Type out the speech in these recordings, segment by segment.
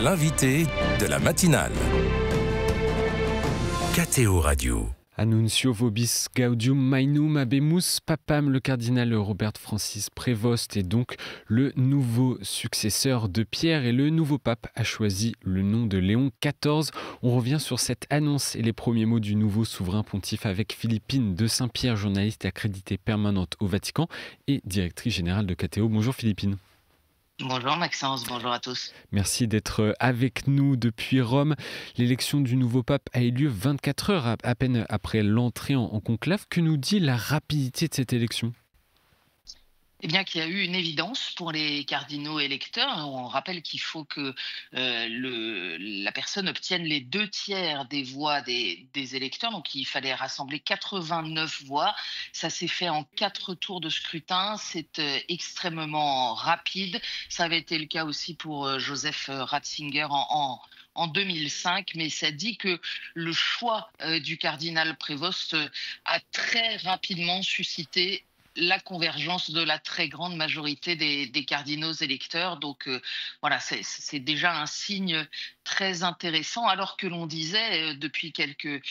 l'invité de la matinale. KTO Radio. Annuncio vobis gaudium maenum habemus papam. Le cardinal Robert Francis Prévost est donc le nouveau successeur de Pierre et le nouveau pape a choisi le nom de Léon XIV. On revient sur cette annonce et les premiers mots du nouveau souverain pontife avec Philippine de Saint-Pierre, journaliste accréditée permanente au Vatican et directrice générale de KTO. Bonjour Philippine. Bonjour Maxence, bonjour à tous. Merci d'être avec nous depuis Rome. L'élection du nouveau pape a eu lieu 24 heures à peine après l'entrée en conclave. Que nous dit la rapidité de cette élection ? Eh bien, qu'il y a eu une évidence pour les cardinaux électeurs. On rappelle qu'il faut que la personne obtienne les 2/3 des voix des électeurs. Donc, il fallait rassembler 89 voix. Ça s'est fait en 4 tours de scrutin. C'est extrêmement rapide. Ça avait été le cas aussi pour Joseph Ratzinger en 2005, mais ça dit que le choix du cardinal Prévost a très rapidement suscité la convergence de la très grande majorité des cardinaux électeurs. Donc voilà, c'est déjà un signe très intéressant, alors que l'on disait depuis quelques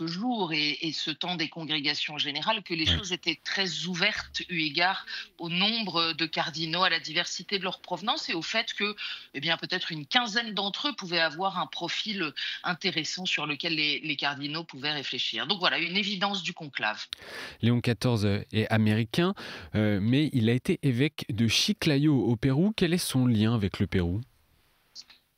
jours et ce temps des congrégations générales que les choses étaient très ouvertes eu égard au nombre de cardinaux, à la diversité de leur provenance et au fait que peut-être une quinzaine d'entre eux pouvaient avoir un profil intéressant sur lequel les cardinaux pouvaient réfléchir. Donc voilà, une évidence du conclave. Léon XIV est américain, mais il a été évêque de Chiclayo au Pérou. Quel est son lien avec le Pérou ?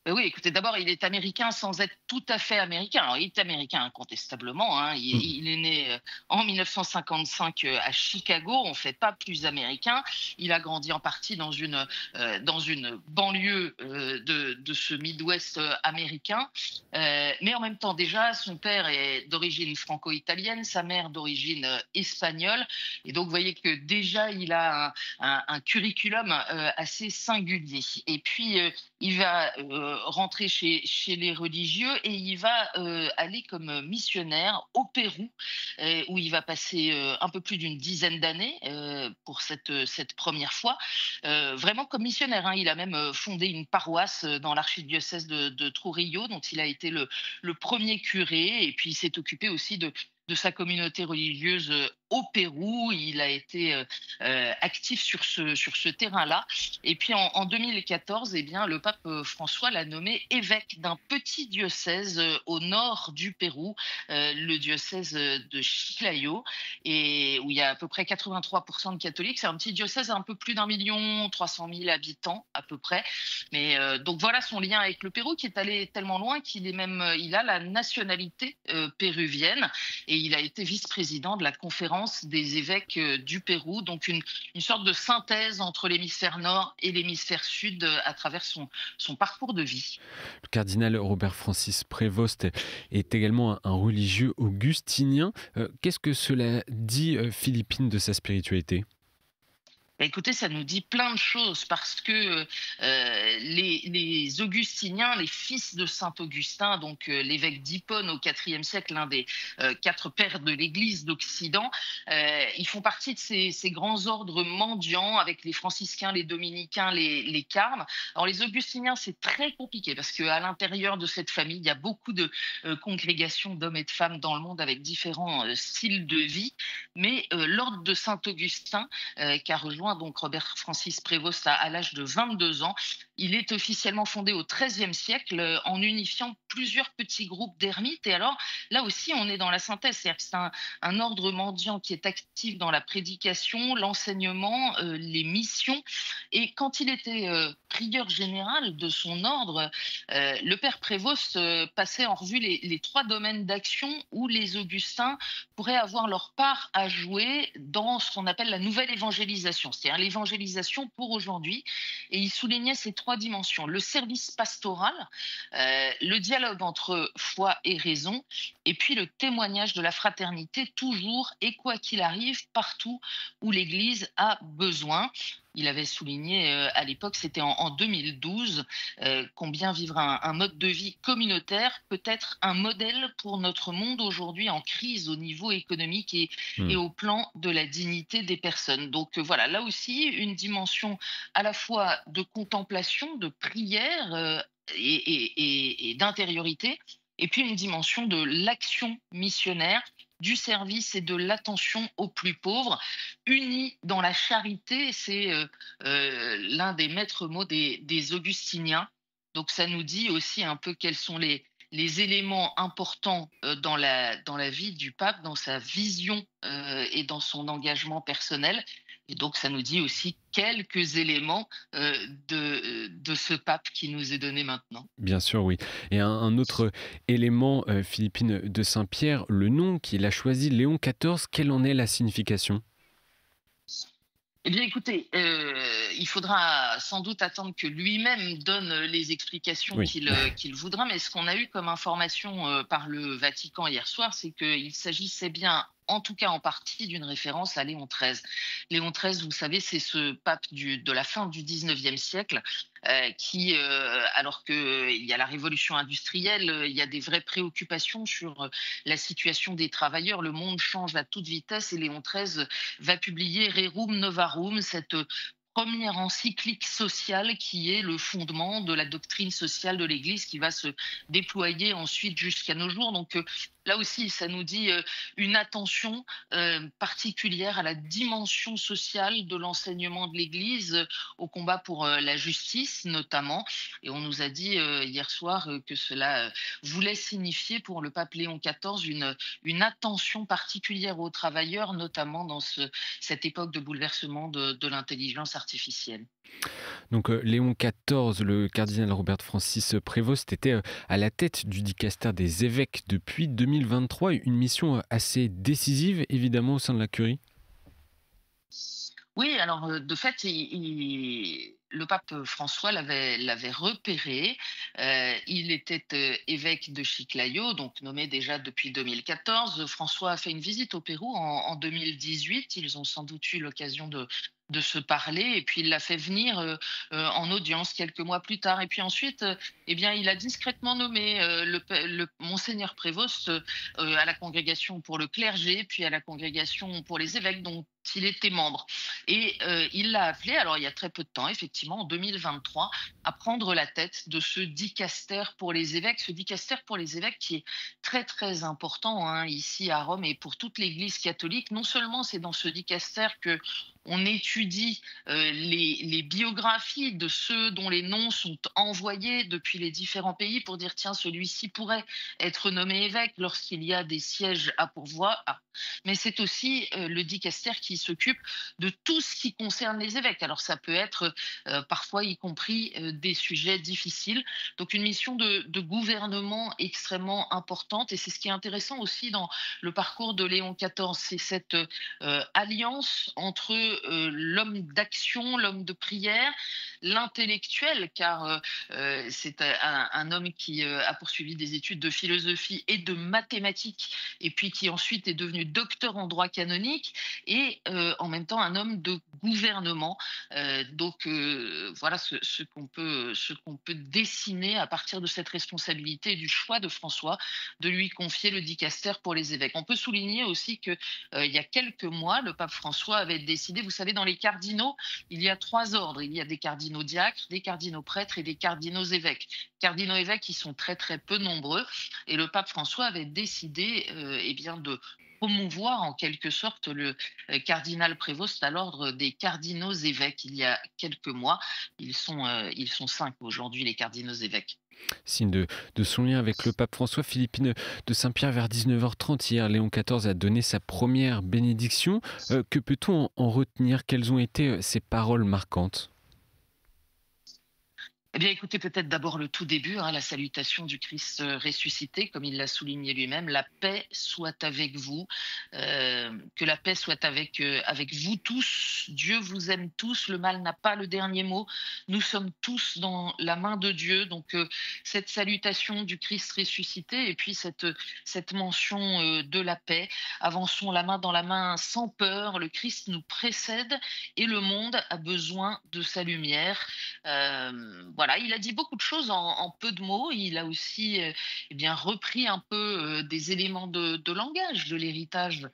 Oui, écoutez, d'abord, il est américain sans être tout à fait américain. Alors, il est américain incontestablement. Il est né en 1955 à Chicago. On ne fait pas plus américain. Il a grandi en partie dans une banlieue de ce Midwest américain. Mais en même temps, déjà, son père est d'origine franco-italienne, sa mère d'origine espagnole. Et donc, vous voyez que déjà, il a un curriculum assez singulier. Et puis, il va rentrer chez les religieux et il va aller comme missionnaire au Pérou où il va passer un peu plus d'une dizaine d'années pour cette première fois, vraiment comme missionnaire. Il a même fondé une paroisse dans l'archidiocèse de Trujillo dont il a été le premier curé et puis il s'est occupé aussi de sa communauté religieuse au Pérou. Il a été actif sur ce terrain-là. Et puis en 2014, le pape François l'a nommé évêque d'un petit diocèse au nord du Pérou, le diocèse de Chiclayo, et où il y a à peu près 83% de catholiques. C'est un petit diocèse à un peu plus d'1,3 million habitants à peu près. Mais donc voilà son lien avec le Pérou qui est allé tellement loin qu'il il a la nationalité péruvienne et il a été vice-président de la conférence des évêques du Pérou, donc une sorte de synthèse entre l'hémisphère nord et l'hémisphère sud à travers son parcours de vie. Le cardinal Robert Francis Prévost est également un religieux augustinien. Qu'est-ce que cela dit, Philippine, de sa spiritualité ? Écoutez, ça nous dit plein de choses parce que les Augustiniens, les fils de Saint Augustin, donc l'évêque d'Hippone au IVe siècle, l'un des 4 pères de l'Église d'Occident, ils font partie de ces grands ordres mendiants avec les franciscains, les dominicains, les carmes. Alors les Augustiniens, c'est très compliqué parce qu'à l'intérieur de cette famille, il y a beaucoup de congrégations d'hommes et de femmes dans le monde avec différents styles de vie. Mais l'ordre de Saint Augustin, qui a rejoint donc Robert Francis Prévost à l'âge de 22 ans. Il est officiellement fondé au XIIIe siècle en unifiant plusieurs petits groupes d'ermites. Et alors, là aussi, on est dans la synthèse. C'est-à-dire que c'est un ordre mendiant qui est actif dans la prédication, l'enseignement, les missions. Et quand il était prieur général de son ordre, le père Prévost passait en revue les 3 domaines d'action où les Augustins pourraient avoir leur part à jouer dans ce qu'on appelle la nouvelle évangélisation, c'est-à-dire l'évangélisation pour aujourd'hui. Et il soulignait ces 3 dimensions: le service pastoral, le dialogue entre foi et raison, et puis le témoignage de la fraternité, toujours et quoi qu'il arrive, partout où l'Église a besoin. Il avait souligné à l'époque, c'était en 2012, combien vivre un mode de vie communautaire peut être un modèle pour notre monde aujourd'hui en crise au niveau économique et au plan de la dignité des personnes. Donc voilà, là aussi, une dimension à la fois de contemplation, de prière, et d'intériorité, et puis une dimension de l'action missionnaire, du service et de l'attention aux plus pauvres, unis dans la charité. C'est l'un des maîtres mots des augustiniens. Donc ça nous dit aussi un peu quels sont les éléments importants dans la vie du pape, dans sa vision et dans son engagement personnel. Et donc ça nous dit aussi quelques éléments de ce pape qui nous est donné maintenant. Bien sûr, oui. Et un autre élément, Philippine de Saint-Pierre, le nom qu'il a choisi, Léon XIV, quelle en est la signification? Eh bien, écoutez, il faudra sans doute attendre que lui-même donne les explications Oui, qu'il voudra, mais ce qu'on a eu comme information par le Vatican hier soir, c'est qu'il s'agissait bien, en tout cas en partie, d'une référence à Léon XIII. Léon XIII, vous savez, c'est ce pape de la fin du 19e siècle qui, alors qu'il y a la révolution industrielle, il y a des vraies préoccupations sur la situation des travailleurs. Le monde change à toute vitesse et Léon XIII va publier Rerum Novarum, cette première encyclique sociale qui est le fondement de la doctrine sociale de l'Église qui va se déployer ensuite jusqu'à nos jours. Donc là aussi, ça nous dit une attention particulière à la dimension sociale de l'enseignement de l'Église, au combat pour la justice notamment. Et on nous a dit hier soir que cela voulait signifier pour le pape Léon XIV une attention particulière aux travailleurs, notamment dans cette époque de bouleversement de l'intelligence artificielle. donc Léon XIV, le cardinal Robert Francis Prévost, était à la tête du dicaster des évêques depuis 2023, une mission assez décisive évidemment au sein de la curie. Oui, alors de fait, le pape François l'avait repéré. Il était évêque de Chiclayo, donc nommé déjà depuis 2014. François a fait une visite au Pérou en 2018. Ils ont sans doute eu l'occasion de se parler, et puis il l'a fait venir en audience quelques mois plus tard. Et puis ensuite, eh bien, il a discrètement nommé le Monseigneur Prévost à la congrégation pour le clergé, puis à la congrégation pour les évêques dont il était membre. Et il l'a appelé, alors il y a très peu de temps, effectivement, en 2023, à prendre la tête de ce dicaster pour les évêques. Ce dicaster pour les évêques qui est très très important hein, ici à Rome et pour toute l'Église catholique. Non seulement c'est dans ce dicaster que on étudie les biographies de ceux dont les noms sont envoyés depuis les différents pays pour dire tiens, celui-ci pourrait être nommé évêque lorsqu'il y a des sièges à pourvoir. Ah. Mais c'est aussi le dicaster qui s'occupe de tout ce qui concerne les évêques. Alors ça peut être parfois y compris des sujets difficiles. Donc une mission de gouvernement extrêmement importante. Et c'est ce qui est intéressant aussi dans le parcours de Léon XIV, c'est cette alliance entre l'homme d'action, l'homme de prière, l'intellectuel, car c'est un homme qui a poursuivi des études de philosophie et de mathématiques, et puis qui ensuite est devenu docteur en droit canonique, et en même temps un homme de gouvernement. Donc voilà ce qu'on peut dessiner à partir de cette responsabilité et du choix de François de lui confier le dicaster pour les évêques. On peut souligner aussi que il y a quelques mois, le pape François avait décidé, vous savez, dans les cardinaux, il y a trois ordres. Il y a des cardinaux diacres, des cardinaux prêtres et des cardinaux évêques. Cardinaux évêques qui sont très très peu nombreux. Et le pape François avait décidé eh bien, de promouvoir en quelque sorte le cardinal Prévost à l'ordre des cardinaux évêques il y a quelques mois. Ils sont cinq aujourd'hui, les cardinaux évêques. Signe de son lien avec le pape François, Philippine de Saint-Pierre, vers 19h30 hier, Léon XIV a donné sa première bénédiction. Que peut-on en retenir? Quelles ont été ses paroles marquantes? Eh bien, écoutez, peut-être d'abord le tout début, hein, la salutation du Christ ressuscité, comme il l'a souligné lui-même. La paix soit avec vous, que la paix soit avec vous tous. Dieu vous aime tous, le mal n'a pas le dernier mot. Nous sommes tous dans la main de Dieu. Donc, cette salutation du Christ ressuscité et puis cette mention de la paix. Avançons la main dans la main sans peur. Le Christ nous précède et le monde a besoin de sa lumière. Voilà, il a dit beaucoup de choses en peu de mots. Il a aussi eh bien, repris un peu des éléments de langage de l'héritage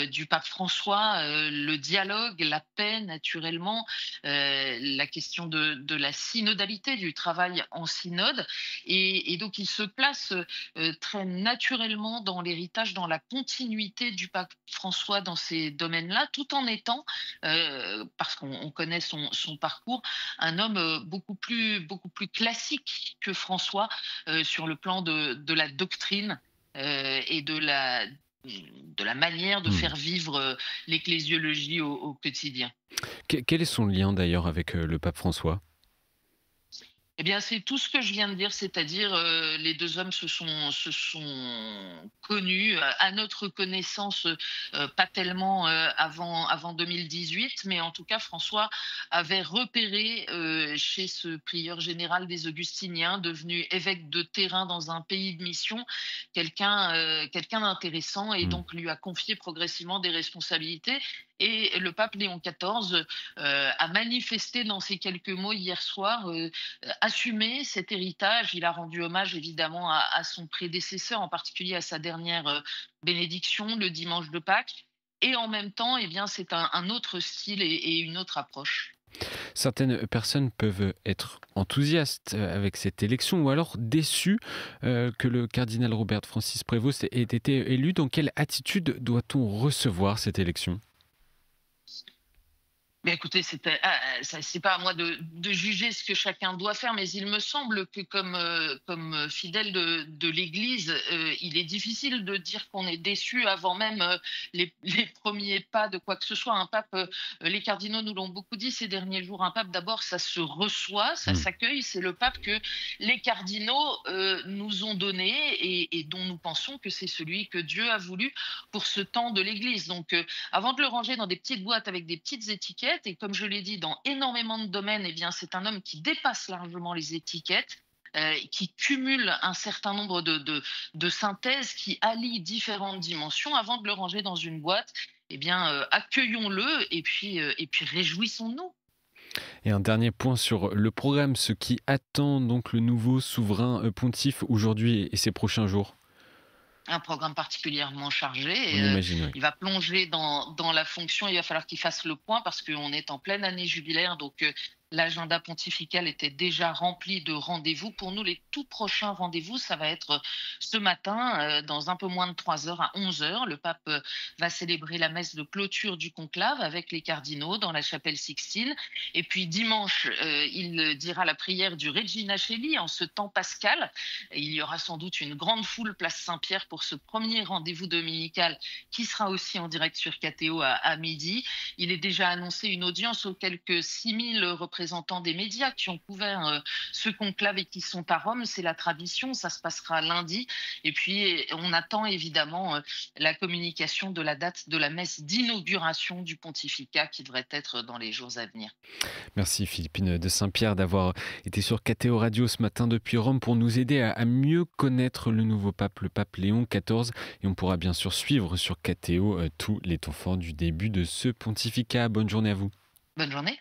du pape François, le dialogue, la paix naturellement, la question de la synodalité, du travail en synode. Et donc il se place très naturellement dans l'héritage, dans la continuité du pape François dans ces domaines-là, tout en étant, parce qu'on connaît son parcours, un homme beaucoup plus classique que François sur le plan de la doctrine et de la manière de faire vivre l'ecclésiologie au quotidien. Quel est son lien d'ailleurs avec le pape François ? Eh bien, c'est tout ce que je viens de dire, c'est-à-dire les deux hommes se sont connus, à notre connaissance, pas tellement avant 2018, mais en tout cas, François avait repéré chez ce prieur général des Augustiniens, devenu évêque de Terrain dans un pays de mission, quelqu'un d'intéressant, et donc lui a confié progressivement des responsabilités. Et le pape Léon XIV a manifesté dans ces quelques mots hier soir assumer cet héritage. Il a rendu hommage évidemment à son prédécesseur, en particulier à sa dernière bénédiction le dimanche de Pâques. Et en même temps, eh bien, c'est un autre style et une autre approche. Certaines personnes peuvent être enthousiastes avec cette élection ou alors déçues que le cardinal Robert Francis Prévost ait été élu. Dans quelle attitude doit-on recevoir cette élection ? Mais écoutez, c'est pas à moi de juger ce que chacun doit faire, mais il me semble que comme fidèle de l'Église, il est difficile de dire qu'on est déçu avant même les premiers pas de quoi que ce soit. Un pape, les cardinaux nous l'ont beaucoup dit ces derniers jours, un pape d'abord ça se reçoit, ça s'accueille, c'est le pape que les cardinaux nous ont donné et dont nous pensons que c'est celui que Dieu a voulu pour ce temps de l'Église. Donc avant de le ranger dans des petites boîtes avec des petites étiquettes, et comme je l'ai dit, dans énormément de domaines, eh bien, c'est un homme qui dépasse largement les étiquettes, qui cumule un certain nombre de synthèses, qui allie différentes dimensions. Avant de le ranger dans une boîte, eh bien, accueillons-le et puis réjouissons-nous. Et un dernier point sur le programme, ce qui attend donc le nouveau souverain pontife aujourd'hui et ces prochains jours. Un programme particulièrement chargé. On imagine, oui. Il va plonger dans la fonction. Il va falloir qu'il fasse le point parce qu'on est en pleine année jubilaire. Donc, l'agenda pontifical était déjà rempli de rendez-vous. Pour nous, les tout prochains rendez-vous, ça va être ce matin, dans un peu moins de 3 heures, à 11 heures. Le pape va célébrer la messe de clôture du conclave avec les cardinaux dans la chapelle Sixtine. Et puis dimanche, il dira la prière du Regina Coeli en ce temps pascal. Et il y aura sans doute une grande foule place Saint-Pierre pour ce premier rendez-vous dominical qui sera aussi en direct sur KTO à midi. Il est déjà annoncé une audience aux quelques 6000 représentants des médias qui ont couvert ce conclave et qui sont à Rome. C'est la tradition, ça se passera lundi. Et puis, on attend évidemment la communication de la date de la messe d'inauguration du pontificat qui devrait être dans les jours à venir. Merci Philippine de Saint-Pierre d'avoir été sur KTO Radio ce matin depuis Rome pour nous aider à mieux connaître le nouveau pape, le pape Léon XIV. Et on pourra bien sûr suivre sur KTO tous les temps forts du début de ce pontificat. Bonne journée à vous. Bonne journée.